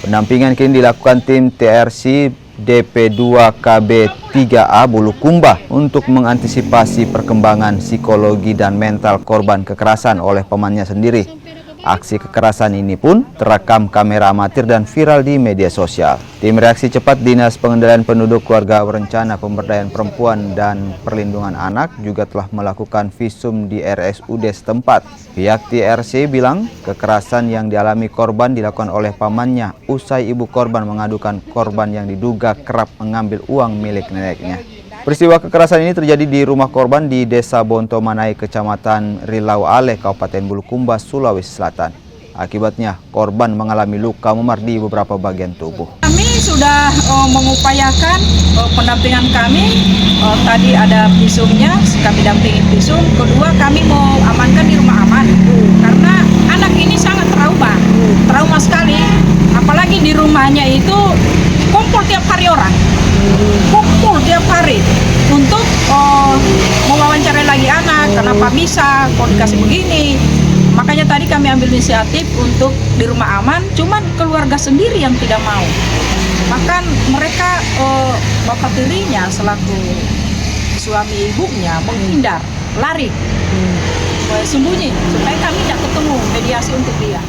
Pendampingan kini dilakukan tim TRC DP2 KB3A Bulukumba untuk mengantisipasi perkembangan psikologi dan mental korban kekerasan oleh pamannya sendiri. Aksi kekerasan ini pun terekam kamera amatir dan viral di media sosial. Tim reaksi cepat Dinas Pengendalian Penduduk Keluarga Berencana Pemberdayaan Perempuan dan Perlindungan Anak juga telah melakukan visum di RSUD setempat. Pihak TRC bilang kekerasan yang dialami korban dilakukan oleh pamannya usai ibu korban mengadukan korban yang diduga kerap mengambil uang milik neneknya. Peristiwa kekerasan ini terjadi di rumah korban di Desa Bontomanai, Kecamatan Rilau Ale, Kabupaten Bulukumba, Sulawesi Selatan. Akibatnya, korban mengalami luka memar di beberapa bagian tubuh. Kami sudah mengupayakan pendampingan kami. Tadi ada visumnya, kami dampingi visum. Kedua, kami mau amankan di rumah aman. Karena anak ini sangat trauma sekali. Apalagi di rumahnya itu kumpul tiap hari orang. Kumpul tiap hari untuk mewawancarai lagi anak, kenapa bisa kok dikasih begini. Makanya tadi kami ambil inisiatif untuk di rumah aman, cuman keluarga sendiri yang tidak mau. Bahkan mereka bapak tirinya selaku suami ibunya menghindar, lari, sembunyi supaya kami tidak ketemu mediasi untuk dia.